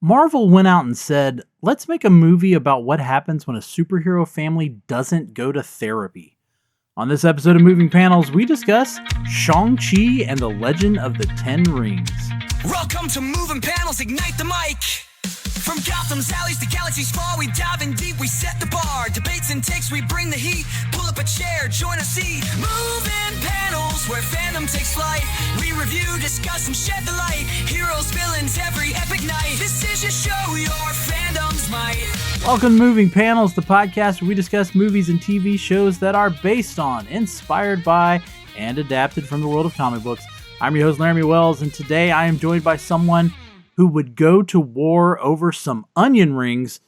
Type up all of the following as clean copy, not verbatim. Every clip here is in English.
Marvel went out and said, let's make a movie about what happens when a superhero family doesn't go to therapy. On this episode of Moving Panels, we discuss Shang-Chi and the Legend of the Ten Rings. Welcome to Moving Panels, ignite the mic. From Gotham's alleys to galaxy's far, we dive in deep, we set the bar. Debates and takes, we bring the heat. Pull up a chair, join a seat. Moving Panels, where fandom takes flight. We review, discuss, and shed the light. Heroes, villains, every epic night. This is your show, your fandom's might. Welcome to Moving Panels, the podcast where we discuss movies and TV shows that are based on, inspired by, and adapted from the world of comic books. I'm your host, Laramy Wells, and today I am joined by someone who would go to war over some onion rings.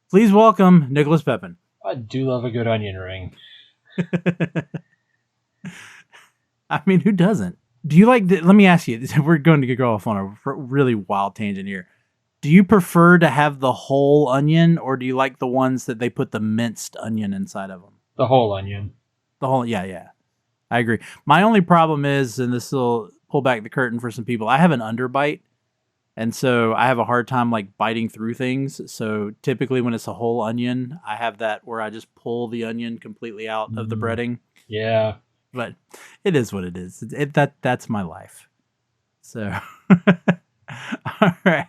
Please welcome Nicholas Pepin. I do love a good onion ring. I mean, who doesn't? Do you like, let me ask you, we're going to go off on a really wild tangent here. Do you prefer to have the whole onion, or do you like the ones that they put the minced onion inside of them? The whole onion. The whole, yeah. I agree. My only problem is, and this will pull back the curtain for some people, I have an underbite. And so I have a hard time like biting through things. So typically when it's a whole onion, I have that where I just pull the onion completely out of the breading. Yeah. But it is what it is. That's my life. So, all right.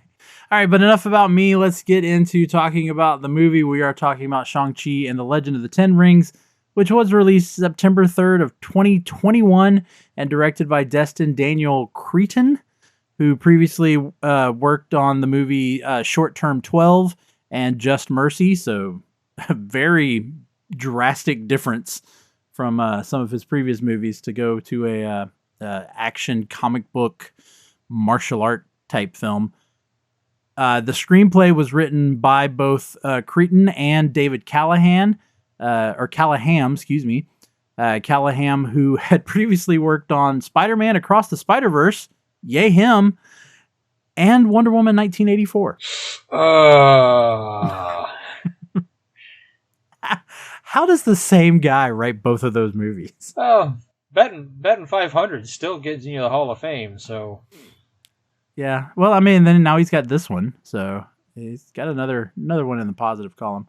All right, but enough about me. Let's get into talking about the movie. We are talking about Shang-Chi and the Legend of the Ten Rings, which was released September 3rd of 2021 and directed by Destin Daniel Cretton, who previously worked on the movie Short Term 12 and Just Mercy. So a very drastic difference from some of his previous movies to go to a action comic book martial art type film. The screenplay was written by both Cretton and David Callahan, Callahan, who had previously worked on Spider-Man Across the Spider-Verse, yay him, and Wonder Woman 1984. How does the same guy write both of those movies? Oh, betting 500 still gets you the Hall of Fame, so... Yeah, well, I mean, then now he's got this one, so he's got another one in the positive column.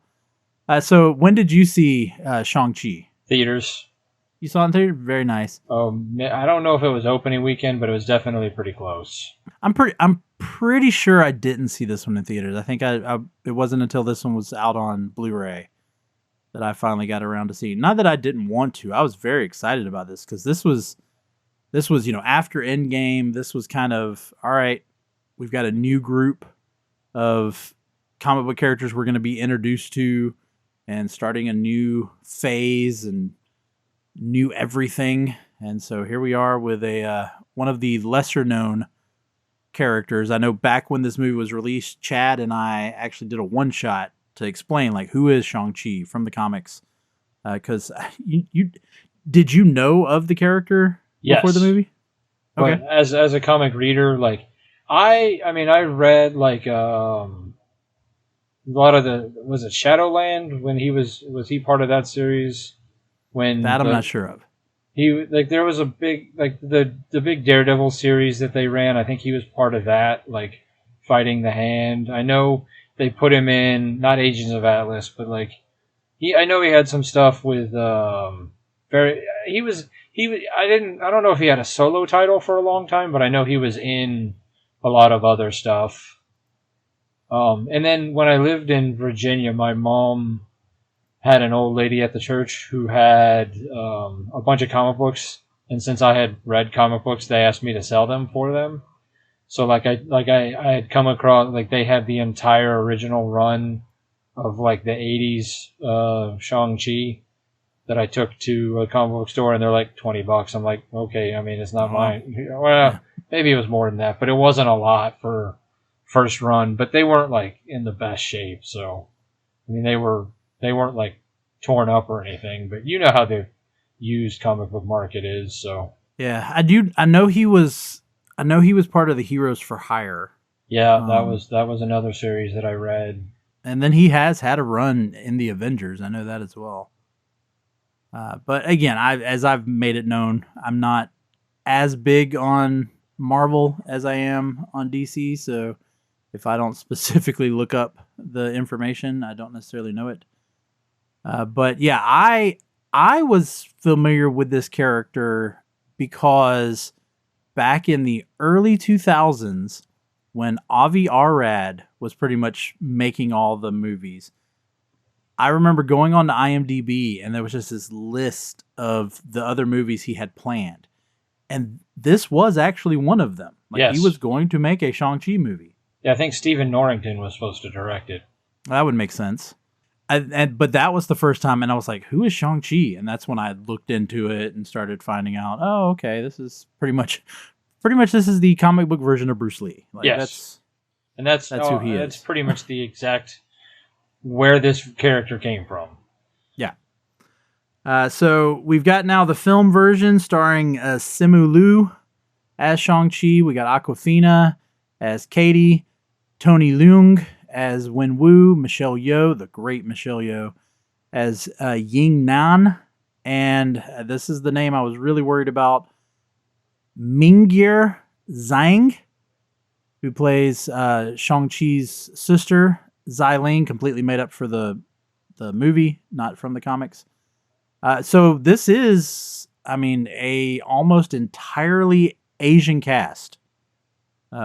So when did you see Shang-Chi? Theaters. You saw it in theater? Very nice. I don't know if it was opening weekend, but it was definitely pretty close. I'm pretty sure I didn't see this one in theaters. I think it wasn't until this one was out on Blu-ray that I finally got around to seeing. Not that I didn't want to. I was very excited about this because this was, after Endgame. This was kind of, all right, we've got a new group of comic book characters we're going to be introduced to and starting a new phase and new everything. And so here we are with one of the lesser known characters. I know back when this movie was released, Chad and I actually did a one shot to explain like who is Shang-Chi from the comics. Because did you know of the character before the movie? Okay. But as a comic reader, like I read like a lot of was it Shadowland when he was he part of that series? When that I'm not sure of. There was a big the big Daredevil series that they ran. I think he was part of that, like fighting the Hand. I know they put him in not Agents of Atlas, but like I know he had some stuff with I don't know if he had a solo title for a long time, but I know he was in a lot of other stuff. And then when I lived in Virginia, my mom had an old lady at the church who had a bunch of comic books, and since I had read comic books, they asked me to sell them for them. So I had come across they had the entire original run of like the 80s Shang-Chi that I took to a comic book store, and they're like $20. I'm like, okay, I mean, it's not mine. Well, maybe it was more than that, but it wasn't a lot for first run, but they weren't like in the best shape. So, I mean, they weren't like torn up or anything, but you know how the used comic book market is. So yeah, I know he was part of the Heroes for Hire. Yeah, that was another series that I read. And then he has had a run in the Avengers. I know that as well. But again, as I've made it known, I'm not as big on Marvel as I am on DC. So If I don't specifically look up the information, I don't necessarily know it. But yeah, I was familiar with this character because back in the early 2000s, when Avi Arad was pretty much making all the movies, I remember going on to IMDb and there was just this list of the other movies he had planned. And this was actually one of them. Like, he was going to make a Shang-Chi movie. Yeah, I think Stephen Norrington was supposed to direct it. That would make sense. But that was the first time, and I was like, who is Shang-Chi? And that's when I looked into it and started finding out, oh, okay, this is pretty much this is the comic book version of Bruce Lee. Like, yes. That's who he is. That's pretty much the exact where this character came from. Yeah. So we've got now the film version starring Simu Liu as Shang-Chi. We got Awkwafina as Katie, Tony Leung as Wenwu, Michelle Yeoh, the great Michelle Yeoh, as Ying Nan, and this is the name I was really worried about, Mingyur Zhang, who plays Shang-Chi's sister, Xiling, completely made up for the movie, not from the comics. So this is, a almost entirely Asian cast.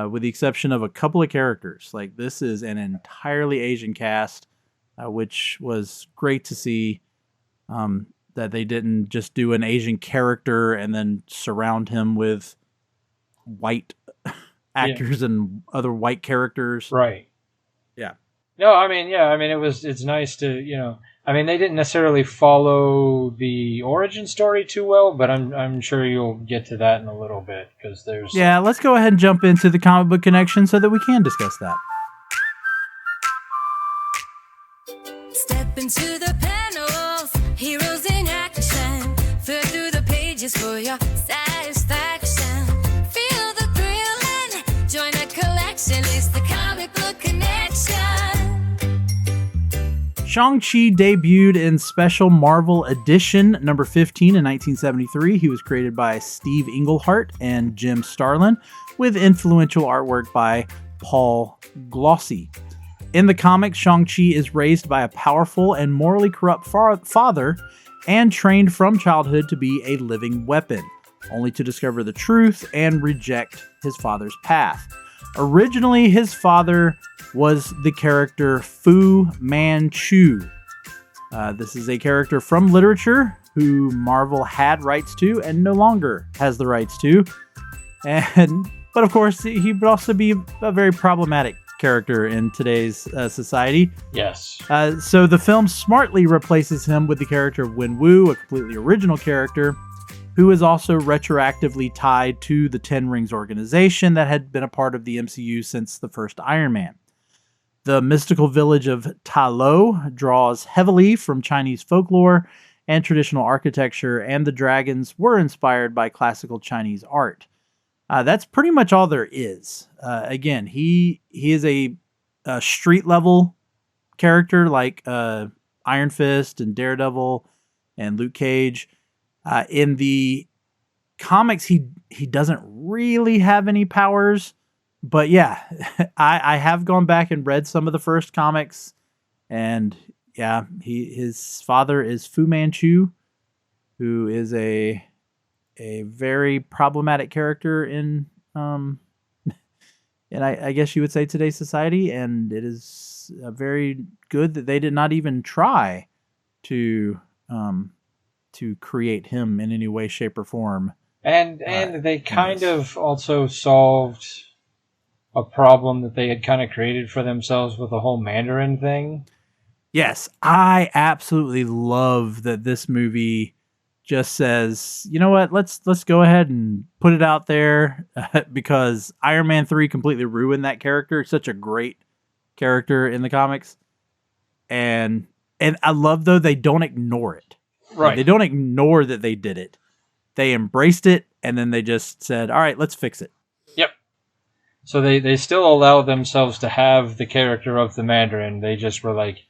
With the exception of a couple of characters. Like, this is an entirely Asian cast, which was great to see, that they didn't just do an Asian character and then surround him with white actors and other white characters. Right. Yeah. No, it's nice to, they didn't necessarily follow the origin story too well, but I'm sure you'll get to that in a little bit, because there's... Yeah, let's go ahead and jump into the comic book connection so that we can discuss that. Step into the panels, heroes in action. Flip through the pages for your satisfaction. Feel the thrill and join the collection. It's the comic book connection. Shang-Chi debuted in Special Marvel Edition number 15 in 1973. He was created by Steve Englehart and Jim Starlin, with influential artwork by Paul Glossy. In the comics, Shang-Chi is raised by a powerful and morally corrupt father and trained from childhood to be a living weapon, only to discover the truth and reject his father's path. Originally, his father was the character Fu Manchu. This is a character from literature who Marvel had rights to and no longer has the rights to. But of course, he would also be a very problematic character in today's society. Yes. So the film smartly replaces him with the character of Wenwu, a completely original character, who is also retroactively tied to the Ten Rings organization that had been a part of the MCU since the first Iron Man. The mystical village of Ta Lo draws heavily from Chinese folklore and traditional architecture, and the dragons were inspired by classical Chinese art. That's pretty much all there is. Again, he is a street level character like Iron Fist and Daredevil and Luke Cage. In the comics, he doesn't really have any powers, but yeah, I have gone back and read some of the first comics, and yeah, his father is Fu Manchu, who is a very problematic character in and I guess you would say today's society, and it is very good that they did not even try to create him in any way, shape, or form. And they kind of also solved a problem that they had kind of created for themselves with the whole Mandarin thing. Yes, I absolutely love that this movie just says, you know what, let's go ahead and put it out there, because Iron Man 3 completely ruined that character. Such a great character in the comics. And I love, though, they don't ignore it. Right. Like, they don't ignore that they did it. They embraced it, and then they just said, all right, let's fix it. Yep. So they still allow themselves to have the character of the Mandarin. They just were like,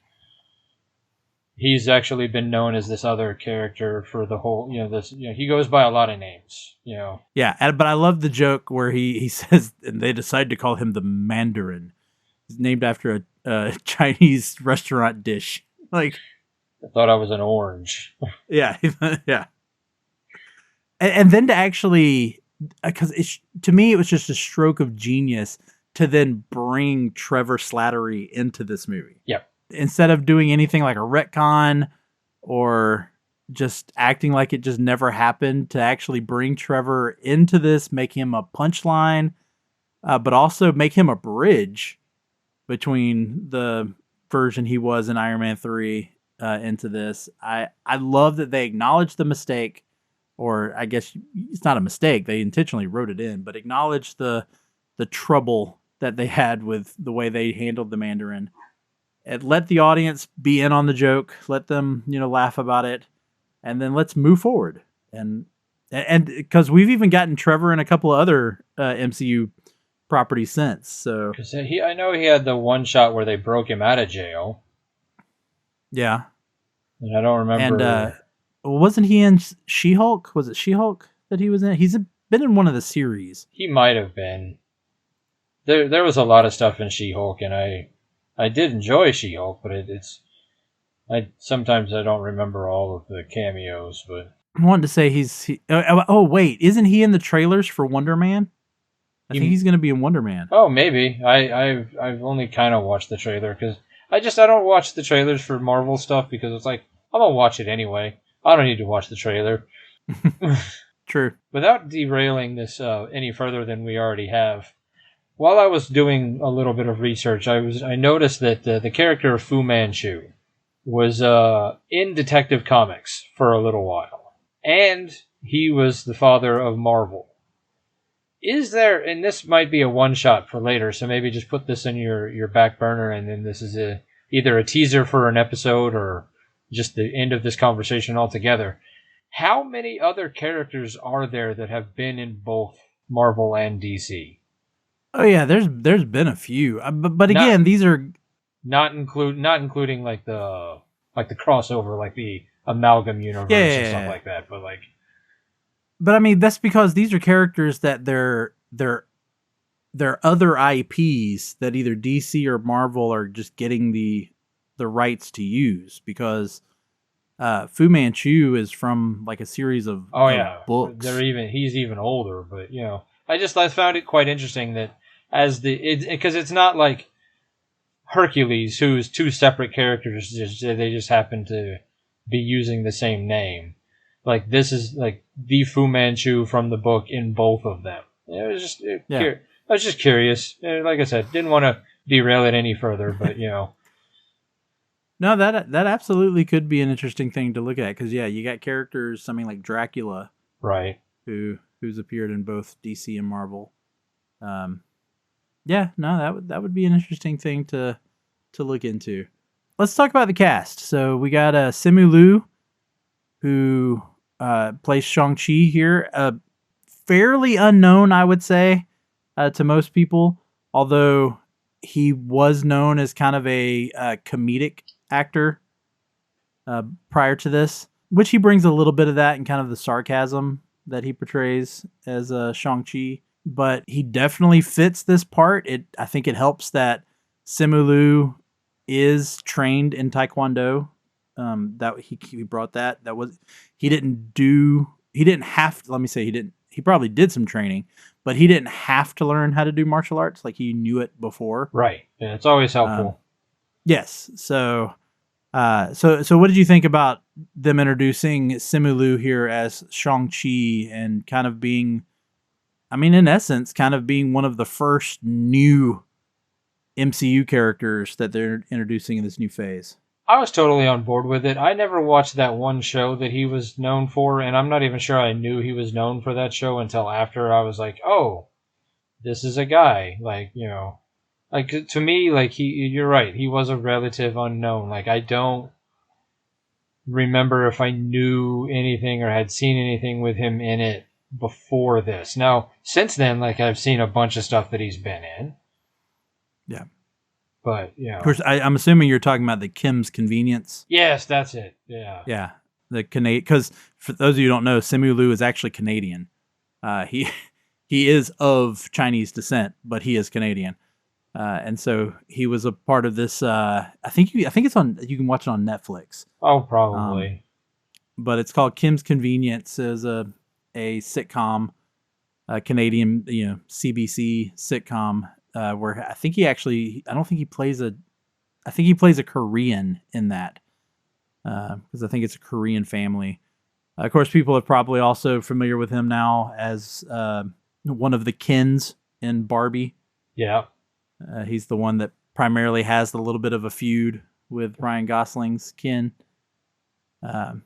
he's actually been known as this other character for the whole, he goes by a lot of names, Yeah, but I love the joke where he says, and they decide to call him the Mandarin. It's named after a Chinese restaurant dish. Like, I thought I was an orange. yeah, yeah. And then to actually, because to me, it was just a stroke of genius to then bring Trevor Slattery into this movie. Yep. Instead of doing anything like a retcon or just acting like it just never happened, to actually bring Trevor into this, make him a punchline, but also make him a bridge between the version he was in Iron Man 3 into this. I love that they acknowledged the mistake, or I guess it's not a mistake. They intentionally wrote it in, but acknowledged the trouble that they had with the way they handled the Mandarin. And let the audience be in on the joke. Let them, laugh about it, and then let's move forward. And because we've even gotten Trevor in a couple of other MCU properties since. So because I know he had the one shot where they broke him out of jail. Yeah, and I don't remember. And wasn't he in She-Hulk? Was it She-Hulk that he was in? He's been in one of the series. He might have been. There was a lot of stuff in She-Hulk, and I did enjoy She-Hulk, but sometimes I don't remember all of the cameos. But I wanted to say wait, isn't he in the trailers for Wonder Man? I think he's going to be in Wonder Man. Oh, maybe. I've only kind of watched the trailer because I don't watch the trailers for Marvel stuff because it's like I'm gonna watch it anyway. I don't need to watch the trailer. True. Without derailing this any further than we already have, while I was doing a little bit of research, I noticed that the character of Fu Manchu was in Detective Comics for a little while, and he was the father of Marvel. Is there, and this might be a one-shot for later, so maybe just put this in your back burner, and then this is either a teaser for an episode or just the end of this conversation altogether. How many other characters are there that have been in both Marvel and DC? Oh yeah, there's been a few, but again, these are not including like the crossover, like the amalgam universe and stuff like that, but like. But I mean, that's because these are characters that they're other IPs that either DC or Marvel are just getting the rights to use, because Fu Manchu is from like a series of books. He's even older, but I found it quite interesting that because it's not like Hercules, who's two separate characters, they just happen to be using the same name. Like, this is like the Fu Manchu from the book in both of them. I was just curious. Like I said, didn't want to derail it any further, but No, that absolutely could be an interesting thing to look at, because you got characters, something like Dracula, right? Who's appeared in both DC and Marvel. That would be an interesting thing to look into. Let's talk about the cast. So we got Simu Liu, who plays Shang-Chi here. Fairly unknown, I would say, to most people, although he was known as kind of a comedic actor prior to this, which he brings a little bit of that and kind of the sarcasm that he portrays as Shang-Chi. But he definitely fits this part. I think it helps that Simu Liu is trained in Taekwondo. That he brought that was he probably did some training, but he didn't have to learn how to do martial arts. Like, he knew it before. Right. Yeah, it's always helpful. Yes. So what did you think about them introducing Simu Liu here as Shang-Chi and kind of being, in essence, kind of being one of the first new MCU characters that they're introducing in this new phase? I was totally on board with it. I never watched that one show that he was known for, and I'm not even sure I knew he was known for that show until after. I was like, oh, this is a guy. Like, like, to me, like, you're right, he was a relative unknown. Like, I don't remember if I knew anything or had seen anything with him in it before this. Now, since then, like, I've seen a bunch of stuff that he's been in. Yeah. But, Of course, I'm assuming you're talking about the Kim's Convenience. Yes, that's it. Yeah. Yeah. Because for those of you who don't know, Simu Liu is actually Canadian. He is of Chinese descent, but he is Canadian. And so he was a part of this. I think it's on. You can watch it on Netflix. Oh, Um, probably. but it's called Kim's Convenience. Is a sitcom, a Canadian CBC sitcom where I think he actually. I don't think he plays a. I think he plays a Korean in that because I think it's a Korean family. Of course, people are probably also familiar with him now as one of the Kens in Barbie. Yeah. He's the one that primarily has a little bit of a feud with Ryan Gosling's Ken. But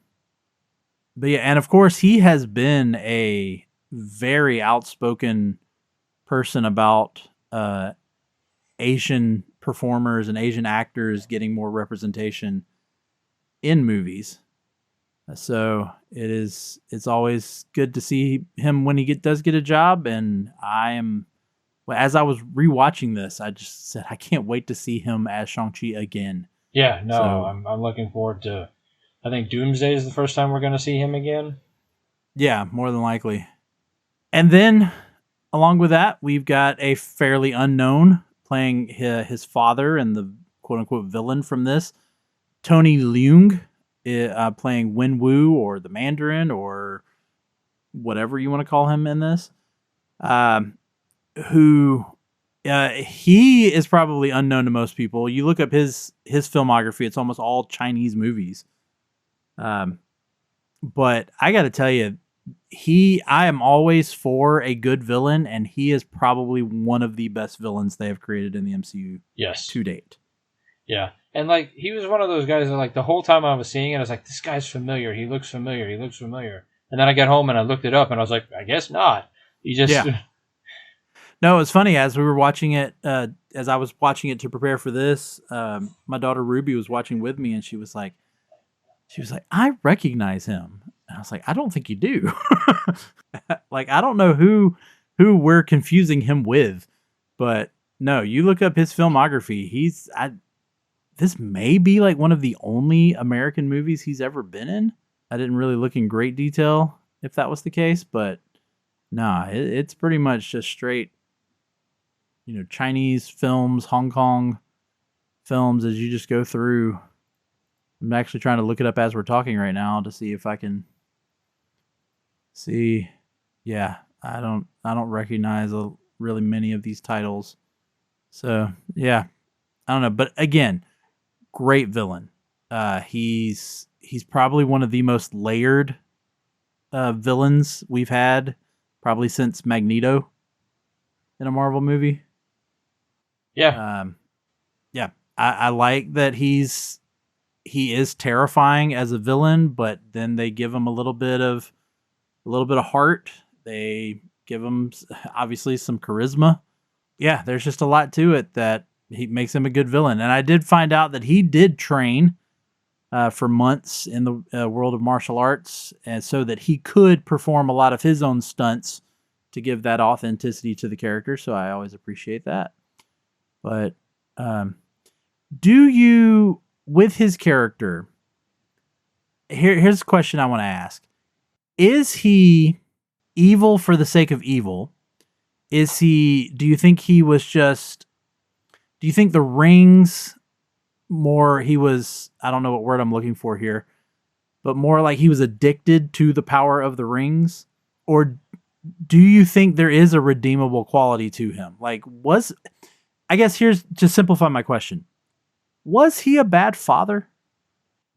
yeah, and of course, he has been a very outspoken person about Asian performers and Asian actors getting more representation in movies. So it's always good to see him when he does get a job. And as I was rewatching this, I just said I can't wait to see him as Shang-Chi again. Yeah, no, So I'm looking forward to. I think Doomsday is the first time we're going to see him again. yeah, more than likely. And then along with that, we've got a fairly unknown playing his father and the quote unquote villain from this, Tony Leung, playing Wenwu or the Mandarin or whatever you want to call him in this. Who he is probably unknown to most people. You look up his filmography; it's almost all Chinese movies. But I got to tell you, I am always for a good villain, and he is probably one of the best villains they have created in the MCU Yes. to date. Yeah. And like he was one of those guys that like the whole time I was seeing it, I was like, this guy's familiar. He looks familiar. He looks familiar. And then I got home and I looked it up and I was like, I guess not. He just Yeah. No, it's funny as we were watching it. As I was watching it to prepare for this, my daughter Ruby was watching with me, and she was like, I recognize him. And I was like, I don't think you do. Like, I don't know who we're confusing him with, but no, you look up his filmography. This may be like one of the only American movies he's ever been in. I didn't really look in great detail if that was the case, but nah, it's pretty much just straight, Chinese films, Hong Kong films as you just go through. I'm actually trying to look it up as we're talking right now to see if I can see. Yeah, I don't recognize really many of these titles. So yeah, I don't know. But again, great villain. He's probably one of the most layered villains we've had probably since Magneto in a Marvel movie. yeah. Yeah, I like that he is terrifying as a villain, but then they give him a little bit of heart. They give him obviously some charisma. Yeah, there's just a lot to it that he makes him a good villain. And I did find out that he did train for months in the world of martial arts, and so that he could perform a lot of his own stunts to give that authenticity to the character. So I always appreciate that. But do you, with his character, here's a question I want to ask. Is he evil for the sake of evil? Do you think he was just, do you think the rings more, he was, I don't know what word I'm looking for here, but more like he was addicted to the power of the rings? Or do you think there is a redeemable quality to him? I guess here's to simplify my question. Was he a bad father?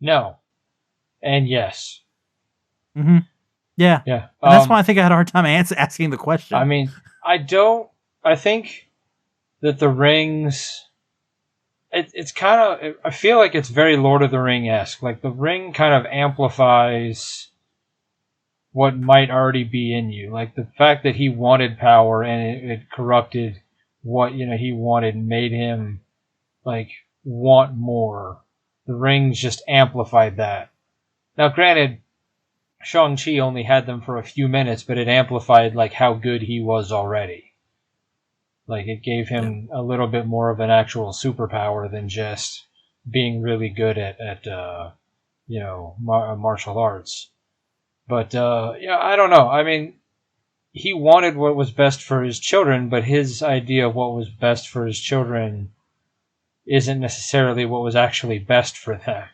No. And yes. Mm-hmm. Yeah. Yeah. And that's why I think I had a hard time asking the question. I mean, I think that the rings, it's kind of, I feel like it's very Lord of the Ring-esque. Like the ring kind of amplifies what might already be in you. Like the fact that he wanted power and it corrupted what, he wanted, made him like want more. The rings just amplified that. Now, granted, Shang-Chi only had them for a few minutes, but it amplified like how good he was already. Like it gave him a little bit more of an actual superpower than just being really good at martial arts. But yeah, I don't know. I mean, he wanted what was best for his children, but his idea of what was best for his children isn't necessarily what was actually best for them.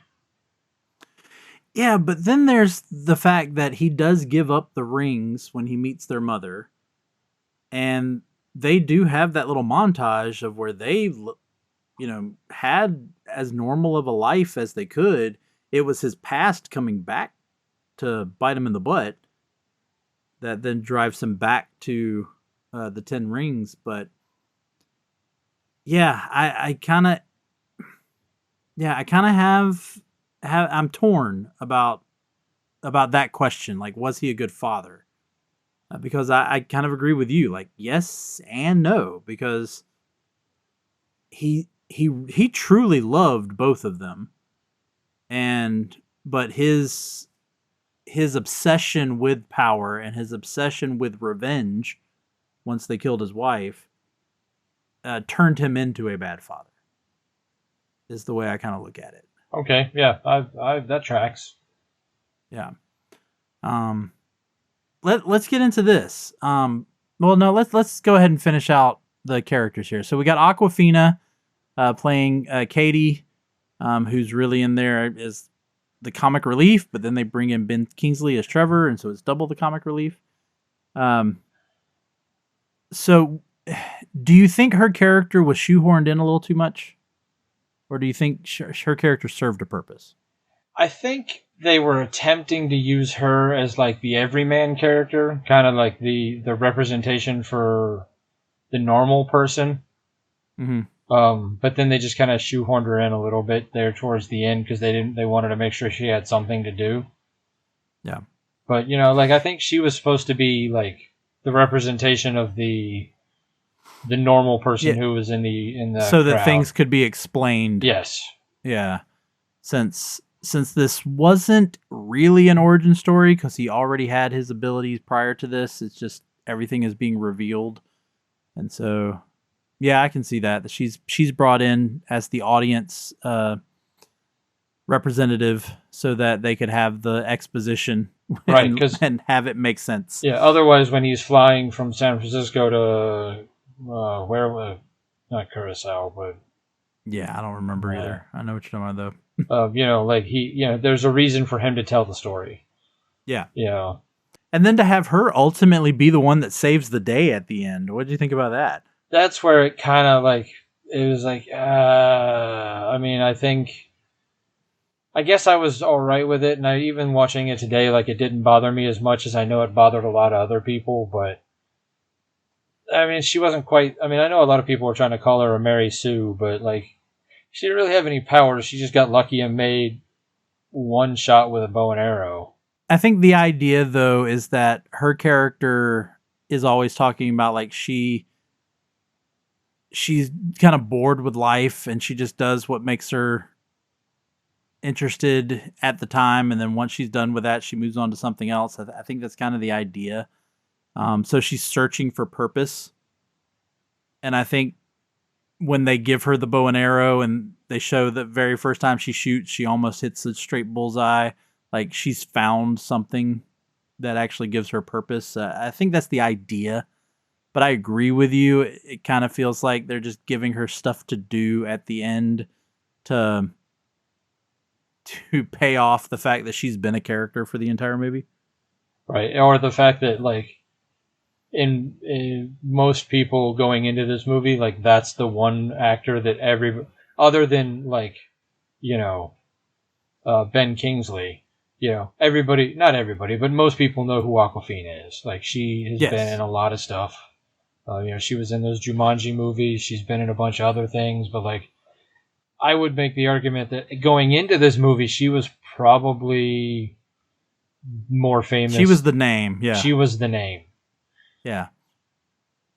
Yeah, but then there's the fact that he does give up the rings when he meets their mother. And they do have that little montage of where they, had as normal of a life as they could. It was his past coming back to bite him in the butt that then drives him back to the 10 rings. But yeah, I kind of, I'm torn about that question. Like, was he a good father? Because I kind of agree with you. Like, yes and no, because he truly loved both of them, but his obsession with power and his obsession with revenge, once they killed his wife, turned him into a bad father. Is the way I kind of look at it. Okay, yeah, I that tracks. Yeah. Let's get into this. Well, no, let's go ahead and finish out the characters here. So we got Awkwafina playing Katie, who's really in there as the comic relief, but then they bring in Ben Kingsley as Trevor, and so it's double the comic relief. So do you think her character was shoehorned in a little too much? Or do you think her character served a purpose? I think they were attempting to use her as like the everyman character, kind of like the representation for the normal person. Mm-hmm. But then they just kind of shoehorned her in a little bit there towards the end because they wanted to make sure she had something to do. Yeah. But like I think she was supposed to be like the representation of the normal person who was in the so that crowd. Things could be explained. Yes. Yeah. Since this wasn't really an origin story because he already had his abilities prior to this, it's just everything is being revealed. And so yeah, I can see that she's brought in as the audience representative so that they could have the exposition right, and have it make sense. Yeah, otherwise when he's flying from San Francisco to where not Curacao, but yeah, I don't remember either. I know what you're talking about though. Like there's a reason for him to tell the story. Yeah. Yeah. And then to have her ultimately be the one that saves the day at the end. What did you think about that? That's where it kind of like it was like I mean, I guess I was all right with it, and I even watching it today, like it didn't bother me as much as I know it bothered a lot of other people, but I mean, she wasn't quite. I mean, I know a lot of people were trying to call her a Mary Sue, but like, she didn't really have any powers. She just got lucky and made one shot with a bow and arrow. I think the idea, though, is that her character is always talking about like she's kind of bored with life, and she just does what makes her interested at the time, and then once she's done with that, she moves on to something else. I think that's kind of the idea. So she's searching for purpose. And I think when they give her the bow and arrow and they show the very first time she shoots, she almost hits a straight bullseye. Like she's found something that actually gives her purpose. I think that's the idea. But I agree with you. It kind of feels like they're just giving her stuff to do at the end to pay off the fact that she's been a character for the entire movie. Right. Or the fact that like, in most people going into this movie, like that's the one actor that other than like, Ben Kingsley, everybody, not everybody, but most people know who Awkwafina is. Like she has been in a lot of stuff. She was in those Jumanji movies. She's been in a bunch of other things, but like, I would make the argument that going into this movie, she was probably more famous. She was the name. Yeah. She was the name. Yeah.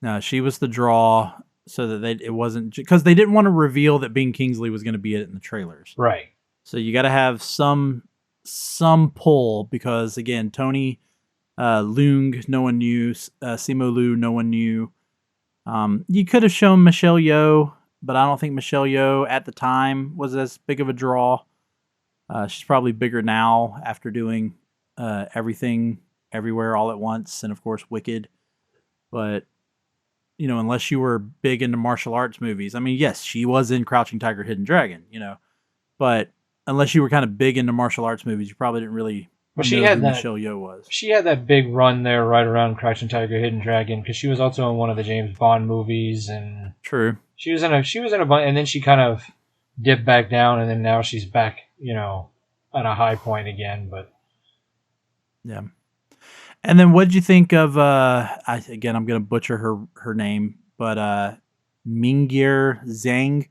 No, she was the draw so that it wasn't because they didn't want to reveal that Ben Kingsley was going to be in the trailers. Right. So you got to have some pull because again, Tony Leung, no one knew. Simu Liu, no one knew. You could have shown Michelle Yeoh, but I don't think Michelle Yeoh at the time was as big of a draw. She's probably bigger now after doing Everything Everywhere All at Once and of course Wicked. But unless you were big into martial arts movies, I mean, yes, she was in Crouching Tiger, Hidden Dragon, but unless you were kind of big into martial arts movies, you probably didn't really Well, know who Michelle Yeoh was. She had that big run there right around Crouching Tiger, Hidden Dragon, because she was also in one of the James Bond movies, and True. She was in a bunch, and then she kind of dipped back down, and then now she's back, at a high point again. But yeah. And then what did you think of? I'm going to butcher her name, but Mingyur Zhang,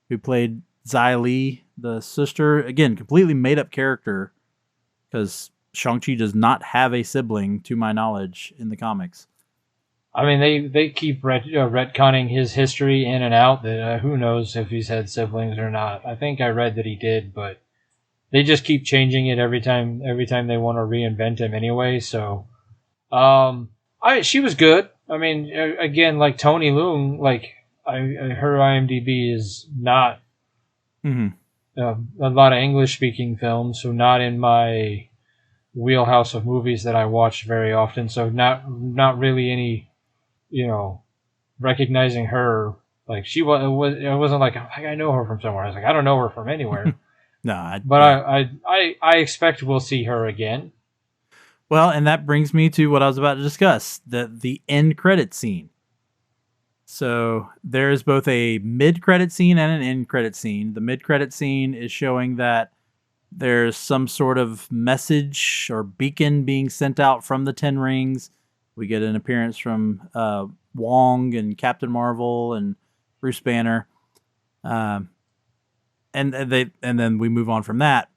who played Xia Li, the sister. Again, completely made up character, because Shang-Chi does not have a sibling, to my knowledge, in the comics. I mean, they keep retconning his history in and out. That who knows if he's had siblings or not. I think I read that he did, but they just keep changing it every time they want to reinvent him anyway. So, she was good. I mean, again, like Tony Leung, like her IMDb is not a lot of English speaking films, so not in my wheelhouse of movies that I watch very often. So not really any, recognizing her. Like it wasn't like I know her from somewhere. I was like, I don't know her from anywhere. No, I expect we'll see her again. Well, and that brings me to what I was about to discuss, the end credit scene. So there is both a mid-credit scene and an end credit scene. The mid-credit scene is showing that there's some sort of message or beacon being sent out from the Ten Rings. We get an appearance from Wong and Captain Marvel and Bruce Banner. And then we move on from that.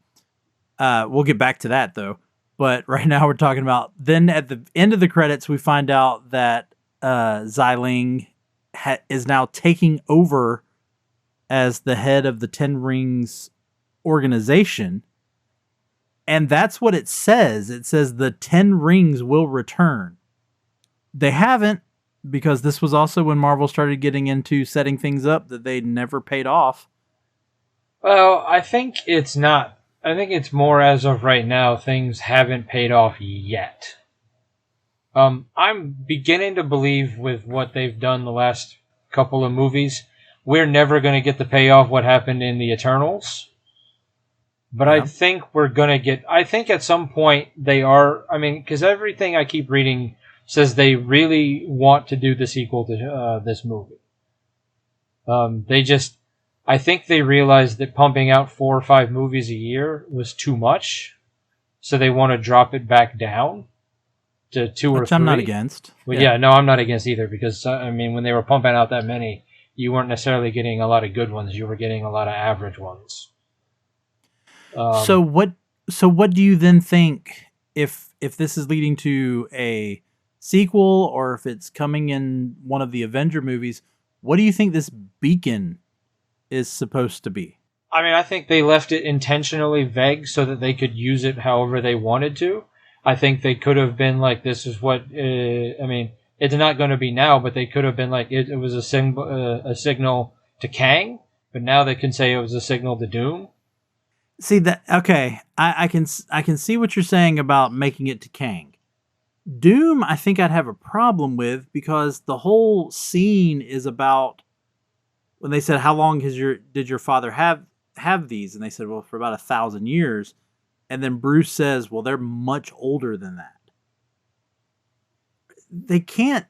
We'll get back to that, though. But right now we're talking about, then at the end of the credits, we find out that Xia Ling is now taking over as the head of the Ten Rings organization. And that's what it says. It says the Ten Rings will return. They haven't, because this was also when Marvel started getting into setting things up that they never paid off. Well, I think it's not. I think it's more as of right now, things haven't paid off yet. I'm beginning to believe with what they've done the last couple of movies, we're never going to get the payoff what happened in the Eternals. But yeah. I think we're going to get... I think at some point they are... I mean, because everything I keep reading says they really want to do the sequel to this movie. I think they realized that pumping out 4 or 5 movies a year was too much. So they want to drop it back down to 2 or 3. Which I'm not against. Well, yeah, no, I'm not against either, because, I mean, when they were pumping out that many, you weren't necessarily getting a lot of good ones. You were getting a lot of average ones. So what do you then think, if this is leading to a sequel, or if it's coming in one of the Avenger movies, what do you think this beacon is supposed to be? I mean, I think they left it intentionally vague so that they could use it however they wanted to. I think they could have been like, this is what, I mean, it's not going to be now, but they could have been like, it was a signal to Kang, but now they can say it was a signal to Doom. See that? Okay, I can see what you're saying about making it to Kang. Doom, I think I'd have a problem with, because the whole scene is about when they said, "How long did your father have these?" And they said, "Well, for about 1,000 years." And then Bruce says, "Well, they're much older than that." They can't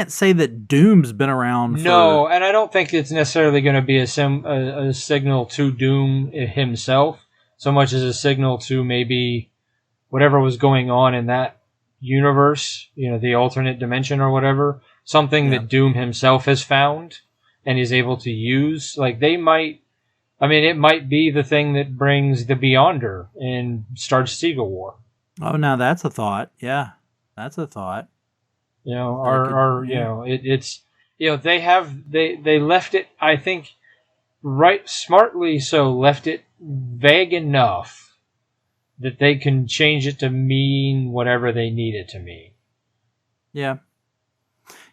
say that Doom's been around. No, and I don't think it's necessarily going to be a signal to Doom himself, so much as a signal to maybe whatever was going on in that universe, the alternate dimension or whatever, something that Doom himself has found and is able to use. Like, they might, I mean, it might be the thing that brings the Beyonder and starts Secret War. Oh, now that's a thought. Yeah, that's a thought. They left it, I think, right, smartly so, left it vague enough that they can change it to mean whatever they need it to mean. Yeah.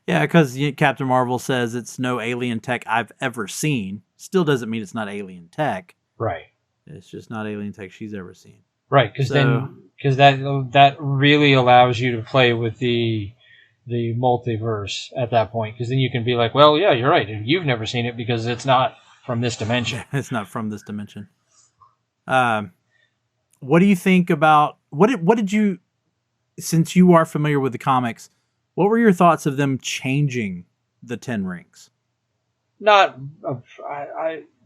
Yeah, because Captain Marvel says it's no alien tech I've ever seen. Still doesn't mean it's not alien tech. Right. It's just not alien tech she's ever seen. Right, because that really allows you to play with the the multiverse at that point, because then you can be like, well, yeah, you're right. You've never seen it because it's not from this dimension. It's not from this dimension. What do you think about what did you, since you are familiar with the comics, what were your thoughts of them changing the 10 rings? Not,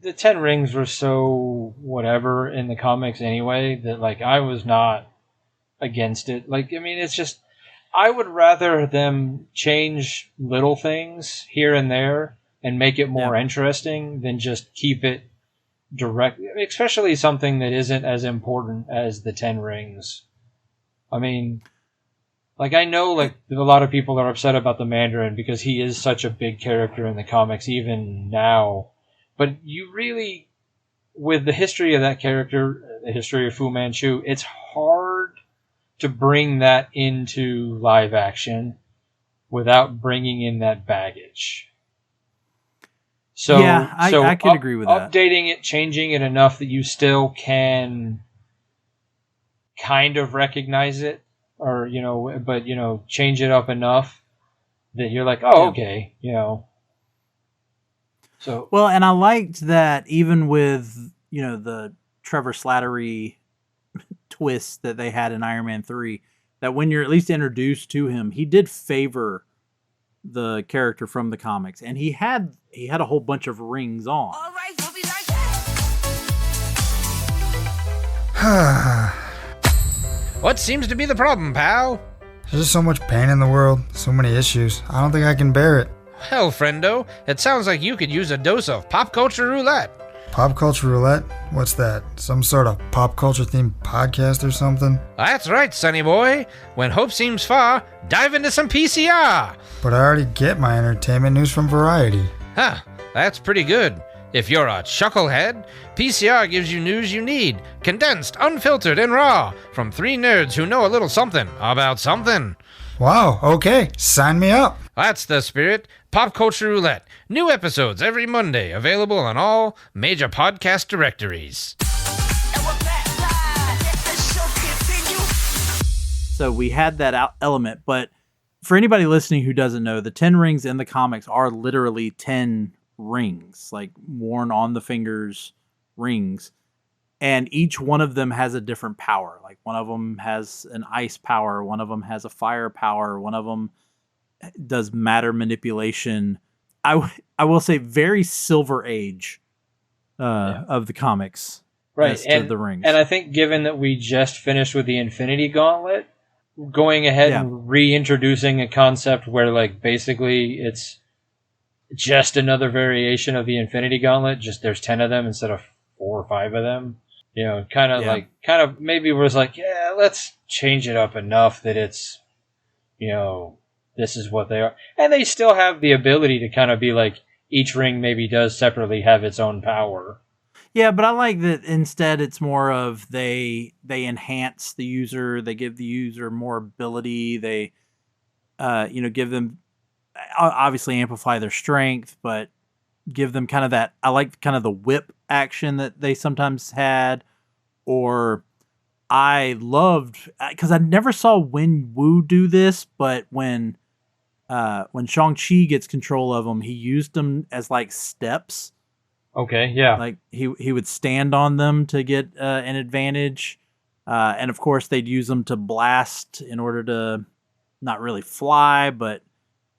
the 10 rings were so whatever in the comics anyway that like I was not against it. Like, I mean, it's just, I would rather them change little things here and there and make it more interesting than just keep it direct, especially something that isn't as important as the 10 rings. I mean, like, I know, like, a lot of people are upset about the Mandarin because he is such a big character in the comics, even now. But you really, with the history of that character, the history of Fu Manchu, it's hard to bring that into live action without bringing in that baggage. So, yeah, I can agree with that. Updating it, changing it enough that you still can kind of recognize it, or, you know, but, you know, change it up enough that you're like, oh, okay, you know. So, well, and I liked that even with, you know, the Trevor Slattery twist that they had in Iron Man 3, that when you're at least introduced to him, he did favor the character from the comics, and he had a whole bunch of rings on. All right, we'll be right back. What seems to be the problem, pal? There's just so much pain in the world, so many issues. I don't think I can bear it. Well, friendo, it sounds like you could use a dose of pop culture roulette. Pop culture roulette? What's that? Some sort of pop culture themed podcast or something? That's right, sonny boy. When hope seems far, dive into some PCR. But I already get my entertainment news from Variety. Huh, that's pretty good. If you're a chucklehead, PCR gives you news you need, condensed, unfiltered, and raw, from 3 nerds who know a little something about something. Wow, okay, sign me up. That's the spirit. Pop Culture Roulette. New episodes every Monday, available on all major podcast directories. So we had that element, but for anybody listening who doesn't know, the 10 rings in the comics are literally 10 rings, like worn on the fingers rings. And each one of them has a different power. Like one of them has an ice power, one of them has a fire power, one of them does matter manipulation. I will say very Silver Age of the comics, right? And the rings. And I think given that we just finished with the Infinity Gauntlet, going ahead and reintroducing a concept where, like, basically it's just another variation of the Infinity Gauntlet, just there's 10 of them instead of 4 or 5 of them. You know, kind of maybe was like, yeah, let's change it up enough that it's, you know, this is what they are. And they still have the ability to kind of be like, each ring maybe does separately have its own power. Yeah, but I like that instead it's more of they enhance the user, they give the user more ability, they give them, obviously amplify their strength, but give them kind of that, I like kind of the whip action that they sometimes had, or I loved, because I never saw Wenwu do this, but when Shang-Chi gets control of them, he used them as like steps. Okay, yeah. Like he would stand on them to get an advantage. And of course they'd use them to blast in order to not really fly, but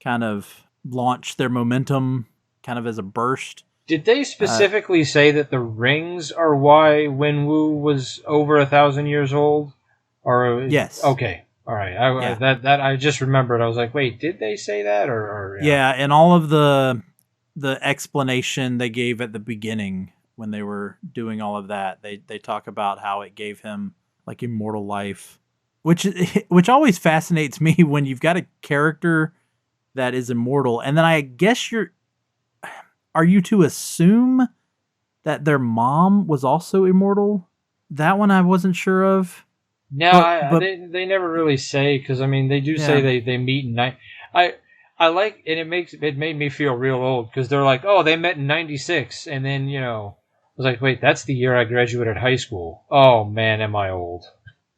kind of launch their momentum kind of as a burst. Did they specifically say that the rings are why Wenwu was over 1,000 years old? Or yes. Okay. All right. I just remembered. I was like, wait, did they say that? Or yeah, and all of the explanation they gave at the beginning when they were doing all of that, they talk about how it gave him like immortal life, which always fascinates me when you've got a character that is immortal, and then I guess are you to assume that their mom was also immortal? That one I wasn't sure of. No, but they never really say, because I mean they do say they meet in night. I like, and it made me feel real old, because they're like, oh, they met in 96, and then, you know, I was like, wait, that's the year I graduated high school. Oh man, am I old?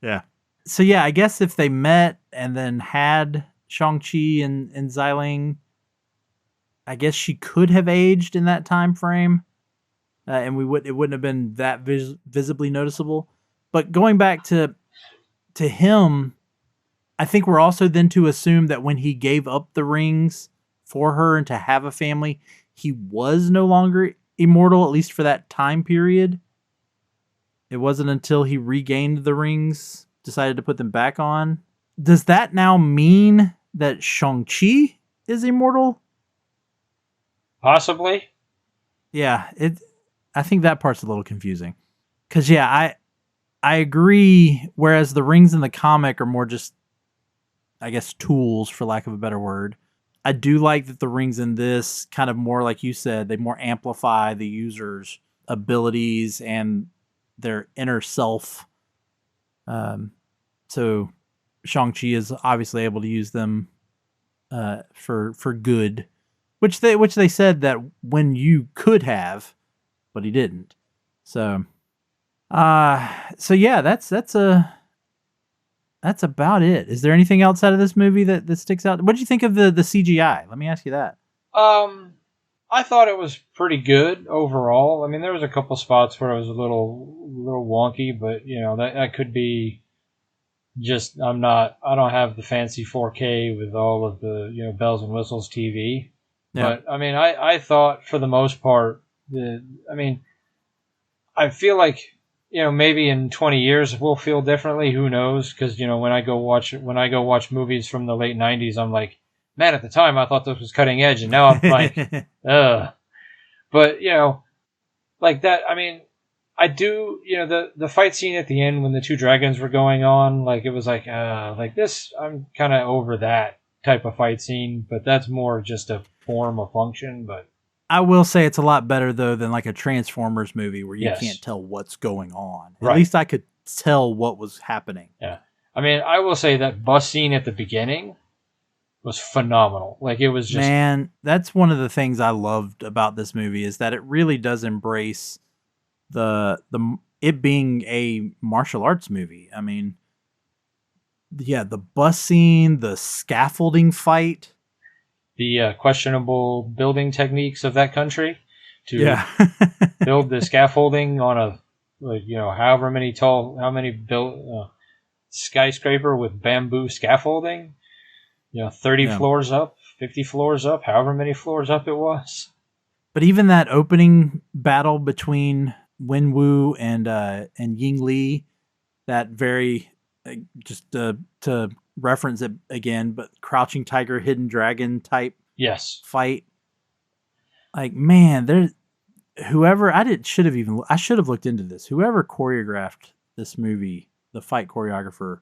Yeah. So yeah, I guess if they met and then had Shang-Chi and Xiling, I guess she could have aged in that time frame, and it wouldn't have been that visibly noticeable. But going back to him, I think we're also then to assume that when he gave up the rings for her and to have a family, he was no longer immortal, at least for that time period. It wasn't until he regained the rings, decided to put them back on. Does that now mean that Shang-Chi is immortal? Possibly. Yeah, I think that part's a little confusing. Because, yeah, I agree, whereas the rings in the comic are more just, I guess, tools, for lack of a better word. I do like that the rings in this kind of more, like you said, they more amplify the user's abilities and their inner self. So Shang-Chi is obviously able to use them for good, which they said that when you could have, but he didn't. So yeah, that's about it. Is there anything else out of this movie that sticks out? What did you think of the CGI? Let me ask you that. I thought it was pretty good overall. I mean, there was a couple spots where it was a little wonky, but that could be just I don't have the fancy 4K with all of the bells and whistles TV. Yeah. But I mean, I thought for the most part I feel like maybe in 20 years we'll feel differently. Who knows? Because when I go watch movies from the late 90s, I'm like, man, at the time I thought this was cutting edge, and now I'm like, ugh. But like that. I mean, I do. The fight scene at the end when the two dragons were going on, like it was like this. I'm kind of over that type of fight scene, but that's more just a form of function. But I will say it's a lot better, though, than like a Transformers movie where you Yes. can't tell what's going on. Right. At least I could tell what was happening. Yeah. I mean, I will say that bus scene at the beginning was phenomenal. Like, it was just... Man, that's one of the things I loved about this movie is that it really does embrace it being a martial arts movie. I mean, yeah, the bus scene, the scaffolding fight, the questionable building techniques of that country to build the scaffolding on however many skyscraper with bamboo scaffolding, 30 floors up, 50 floors up, however many floors up it was. But even that opening battle between Wenwu and Ying Li, that very just to reference it again, but Crouching Tiger, Hidden Dragon type fight. Like, man, I should have looked into this. Whoever choreographed this movie, the fight choreographer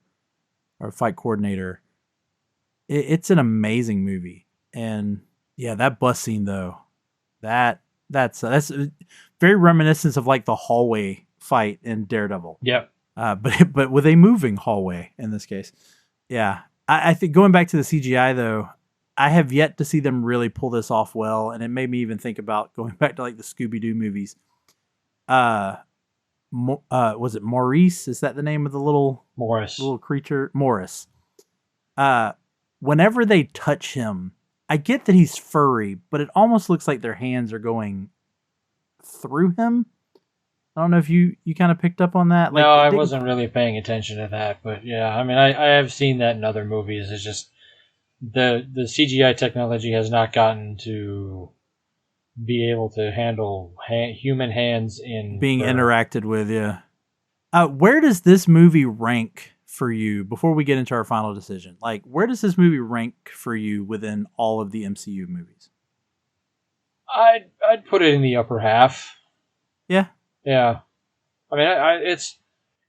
or fight coordinator, it's an amazing movie. And yeah, that bus scene though, that's very reminiscent of like the hallway fight in Daredevil. Yep. But with a moving hallway in this case. Yeah. I think going back to the CGI though, I have yet to see them really pull this off well, and it made me even think about going back to like the Scooby-Doo movies. Was it Maurice? Is that the name of the little creature? Morris. Whenever they touch him, I get that he's furry, but it almost looks like their hands are going through him. I don't know if you kind of picked up on that. No, I wasn't really paying attention to that, but yeah, I mean, I have seen that in other movies. It's just the CGI technology has not gotten to be able to handle human hands in being interacted with. Yeah. Where does this movie rank for you before we get into our final decision? Like, where does this movie rank for you within all of the MCU movies? I'd put it in the upper half. Yeah. Yeah. I mean,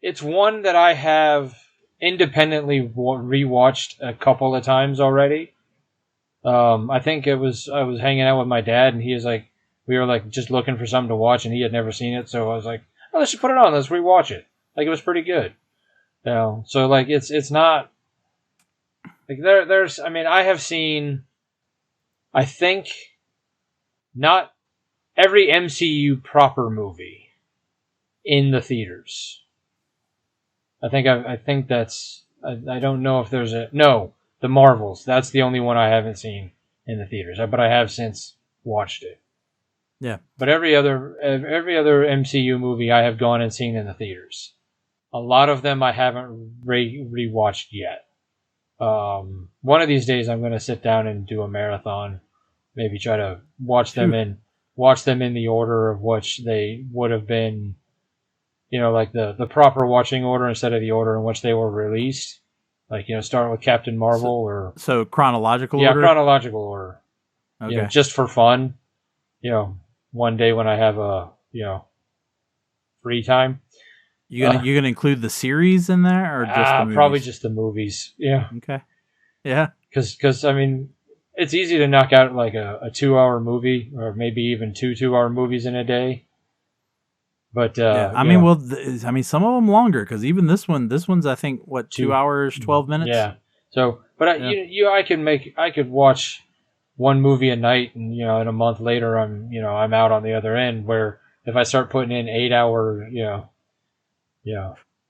it's one that I have independently rewatched a couple of times already. I think I was hanging out with my dad, and we were like just looking for something to watch, and he had never seen it, so I was like, oh, let's just put it on, let's rewatch it. Like, it was pretty good. So like it's not like there's I mean, I have seen, I think, not every MCU proper movie in the theaters. I think that's I don't know if there's no. The Marvels. That's the only one I haven't seen in the theaters, but I have since watched it. Yeah. But every other MCU movie I have gone and seen in the theaters. A lot of them I haven't rewatched yet. One of these days I'm going to sit down and do a marathon. Maybe try to watch them in the order of which they would have been, like the proper watching order instead of the order in which they were released. Like, start with Captain Marvel so chronological order? Yeah, chronological order. Okay. Just for fun. One day when I have free time. You gonna include the series in there or just the movies? Probably just the movies. Yeah. Okay. Yeah. Because I mean, it's easy to knock out like a 2-hour movie or maybe even 2-hour movies in a day. But I mean, some of them longer because even this one's I think 2 hours 12 minutes. Yeah. So, but I could watch one movie a night, and and a month later I'm out on the other end. Where if I start putting in 8-hour,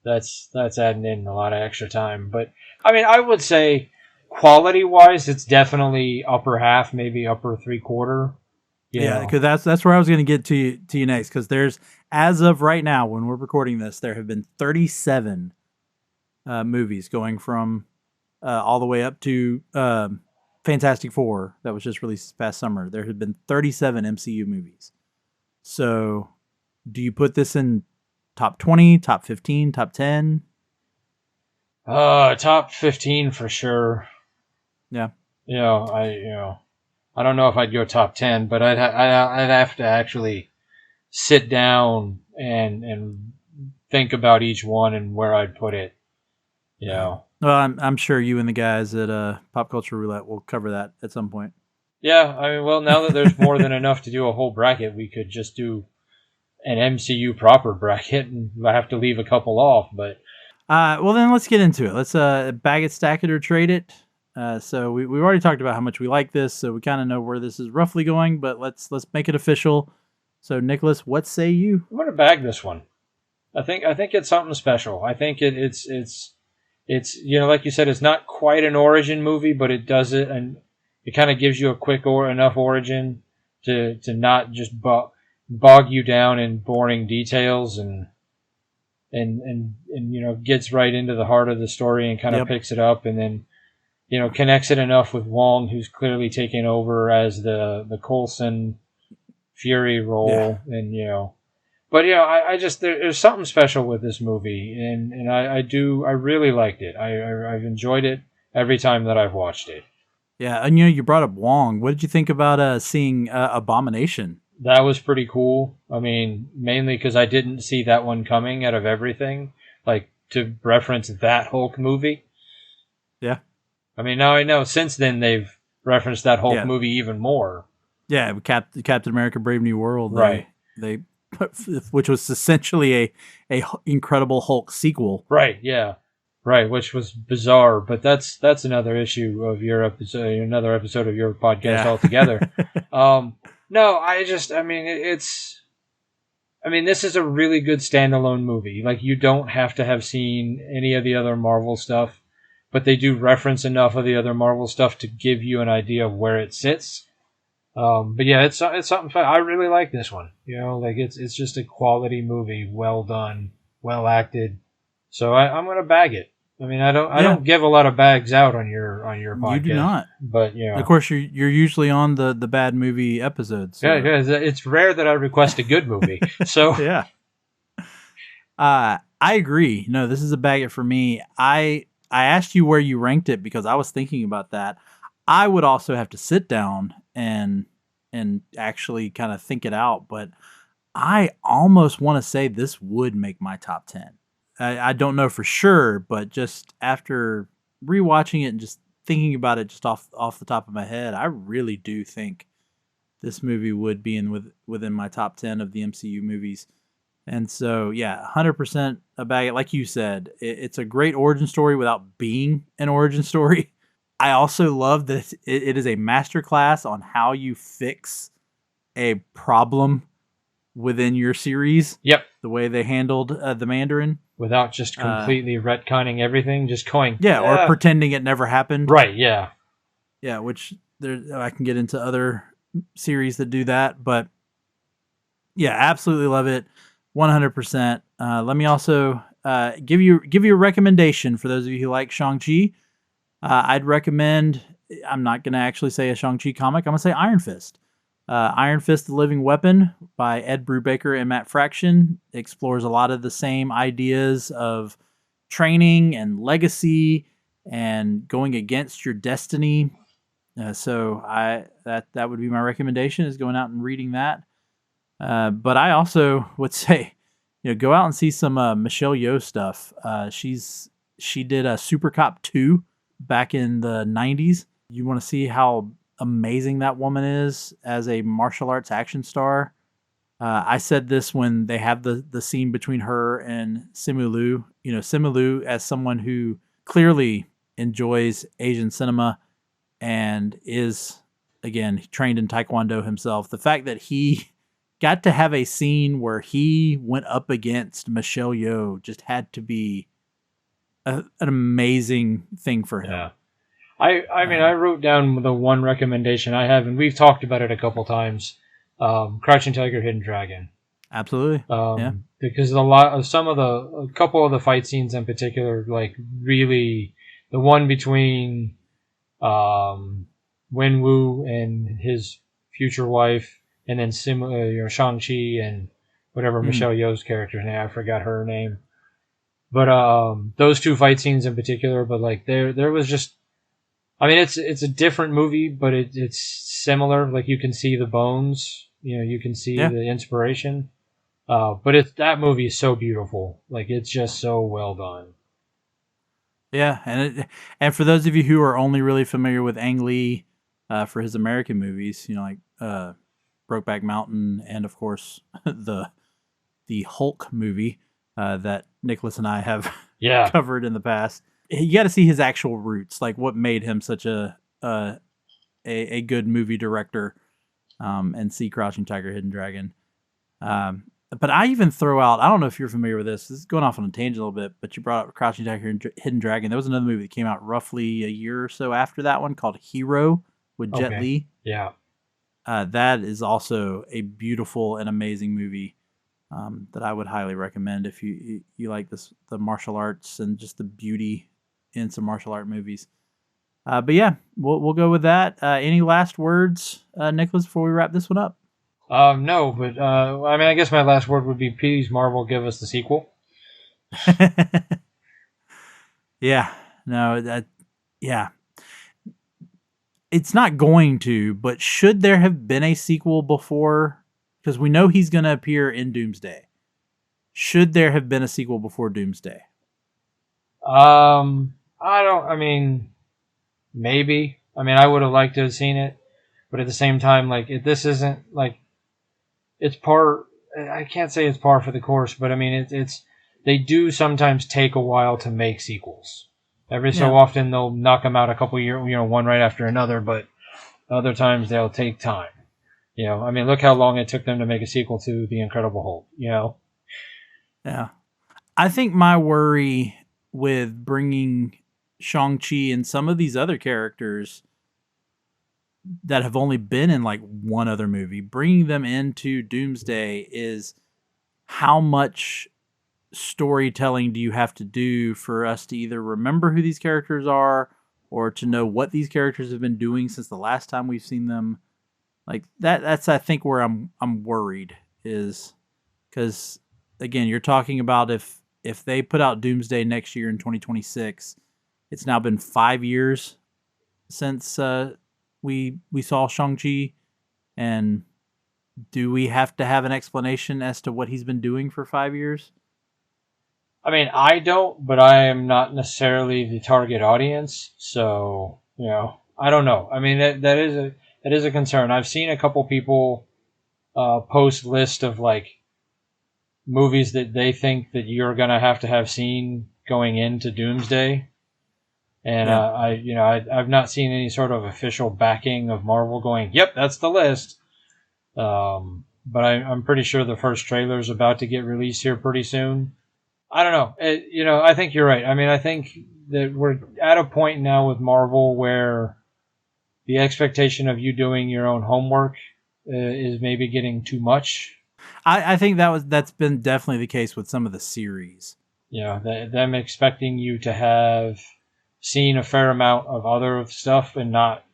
that's adding in a lot of extra time. But I mean, I would say quality wise, it's definitely upper half, maybe upper 3/4. Yeah, because that's where I was going to get to you next. Because there's, as of right now, when we're recording this, there have been 37 movies going from all the way up to Fantastic Four that was just released this past summer. There have been 37 MCU movies. So, do you put this in top 20, top 15, top 10? Top 15 for sure. Yeah. I don't know if I'd go top 10, but I'd have to actually sit down and think about each one and where I'd put it. Well, I'm sure you and the guys at Pop Culture Roulette will cover that at some point. Yeah, I mean, well, now that there's more than enough to do a whole bracket, we could just do an MCU proper bracket, and I have to leave a couple off. But well, then let's get into it. Let's bag it, stack it, or trade it. So we've already talked about how much we like this, so we kind of know where this is roughly going. But let's make it official. So, Nicholas, what say you? I'm gonna bag this one. I think it's something special. I think it's like you said, it's not quite an origin movie, but it does it, and it kind of gives you a quick enough origin to not just bog you down in boring details and gets right into the heart of the story and kind of picks it up, and then connects it enough with Wong, who's clearly taking over as the Coulson Fury role, and but I just there's something special with this movie, and I really liked it. I've enjoyed it every time that I've watched it. Yeah, and you brought up Wong. What did you think about seeing Abomination? That was pretty cool. I mean, mainly because I didn't see that one coming out of everything, like to reference that Hulk movie. Yeah. I mean, now I know since then they've referenced that Hulk movie even more. Yeah, Captain America: Brave New World. Right. They which was essentially a Incredible Hulk sequel. Right. Yeah. Right, which was bizarre, but that's another issue of your episode, another episode of your podcast altogether. No, this is a really good standalone movie. Like, you don't have to have seen any of the other Marvel stuff, but they do reference enough of the other Marvel stuff to give you an idea of where it sits. But yeah, it's something fun. I really like this one. It's just a quality movie, well done, well acted. So I'm gonna bag it. I mean, I don't give a lot of bags out on your podcast. You do not. But of course, you're usually on the bad movie episodes. So. Yeah, it's rare that I request a good movie. So yeah. I agree. No, this is a bag it for me. I asked you where you ranked it because I was thinking about that. I would also have to sit down and actually kind of think it out, but I almost want to say this would make my top 10. I don't know for sure, but just after rewatching it and just thinking about it just off the top of my head, I really do think this movie would be within my top 10 of the MCU movies. And so, yeah, 100% a bag it. Like you said, it's a great origin story without being an origin story. I also love that it is a masterclass on how you fix a problem within your series. Yep. The way they handled the Mandarin. without just completely retconning everything, just going... or pretending it never happened. Right, yeah. Yeah, which I can get into other series that do that, but yeah, absolutely love it, 100%. Let me also give you a recommendation for those of you who like Shang-Chi. I'd recommend, I'm not going to actually say a Shang-Chi comic, I'm going to say Iron Fist. Iron Fist, The Living Weapon by Ed Brubaker and Matt Fraction explores a lot of the same ideas of training and legacy and going against your destiny. So that would be my recommendation, is going out and reading that. But I also would say, go out and see some Michelle Yeoh stuff. She did a Super Cop 2 back in the 90s. You want to see how amazing that woman is as a martial arts action star. I said this when they have the scene between her and Simu Liu. Simu Liu, as someone who clearly enjoys Asian cinema and is, again, trained in Taekwondo himself, the fact that he got to have a scene where he went up against Michelle Yeoh just had to be an amazing thing for him. Yeah. I mean, I wrote down the one recommendation I have, and we've talked about it a couple times. Crouching Tiger, Hidden Dragon. Absolutely. Yeah. Because a couple of the fight scenes in particular, like really, the one between Wenwu and his future wife, and then Shang-Chi and whatever Michelle Yeoh's character's name, I forgot her name. But those two fight scenes in particular, but like there was just, I mean, it's a different movie, but it's similar. Like you can see the bones, you can see the inspiration. But that movie is so beautiful. Like it's just so well done. Yeah, and for those of you who are only really familiar with Ang Lee for his American movies, like Brokeback Mountain, and of course the Hulk movie that Nicholas and I have covered in the past. You got to see his actual roots, like what made him such a good movie director, and see Crouching Tiger, Hidden Dragon. But I even throw out, I don't know if you're familiar with this. This is going off on a tangent a little bit, but you brought up Crouching Tiger, Hidden Dragon. There was another movie that came out roughly a year or so after that one called Hero with Jet Li. Yeah. That is also a beautiful and amazing movie that I would highly recommend if you like the martial arts and just the beauty in some martial art movies. But yeah, we'll go with that. Any last words, Nicholas, before we wrap this one up? No, but I mean, I guess my last word would be, please, Marvel, give us the sequel. Yeah, no, it's not going to, but should there have been a sequel before? Because we know he's going to appear in Doomsday. Should there have been a sequel before Doomsday? Maybe. I mean, I would have liked to have seen it, but at the same time, like, this isn't, like, it's I can't say it's par for the course, but I mean, they do sometimes take a while to make sequels. Every so often they'll knock them out a couple years, one right after another, but other times they'll take time. I mean, look how long it took them to make a sequel to The Incredible Hulk, Yeah. I think my worry with bringing Shang-Chi and some of these other characters that have only been in like one other movie, bringing them into Doomsday, is how much storytelling do you have to do for us to either remember who these characters are or to know what these characters have been doing since the last time we've seen them. Like that's I think where I'm worried, is because again, you're talking about if they put out Doomsday next year in 2026, it's now been 5 years since we saw Shang-Chi, and do we have to have an explanation as to what he's been doing for 5 years? I mean, I don't, but I am not necessarily the target audience, so I don't know. I mean, that is a concern. I've seen a couple people post list of like movies that they think that you're gonna have to have seen going into Doomsday. And I've not seen any sort of official backing of Marvel going, yep, that's the list. But I'm pretty sure the first trailer is about to get released here pretty soon. I don't know. I think you're right. I mean, I think that we're at a point now with Marvel where the expectation of you doing your own homework is maybe getting too much. I think that's been definitely the case with some of the series. Them expecting you to have seen a fair amount of other stuff and not,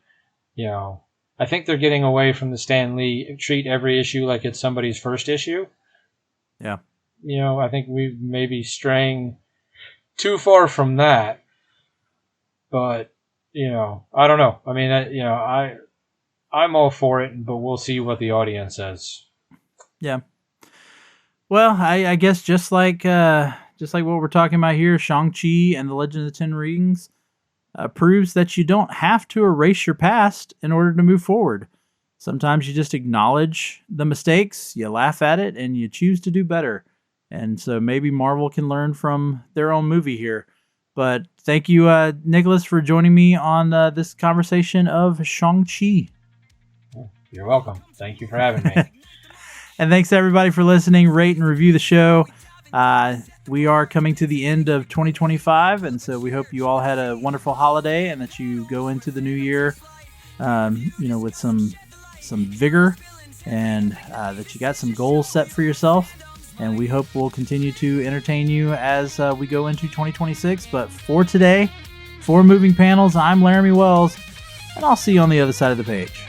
I think they're getting away from the Stan Lee treat every issue like it's somebody's first issue. Yeah. I think we may be straying too far from that. But, I don't know. I mean, I'm all for it, but we'll see what the audience says. Yeah. Well, I guess just like what we're talking about here, Shang-Chi and the Legend of the Ten Rings proves that you don't have to erase your past in order to move forward. Sometimes you just acknowledge the mistakes, you laugh at it, and you choose to do better. And so maybe Marvel can learn from their own movie here. But thank you, Nicholas, for joining me on this conversation of Shang-Chi. You're welcome. Thank you for having me. And thanks, everybody, for listening. Rate and review the show. We are coming to the end of 2025, and so we hope you all had a wonderful holiday and that you go into the new year with some vigor and that you got some goals set for yourself. And we hope we'll continue to entertain you as we go into 2026. But for today, for Moving Panels, I'm Laramy Wells, and I'll see you on the other side of the page.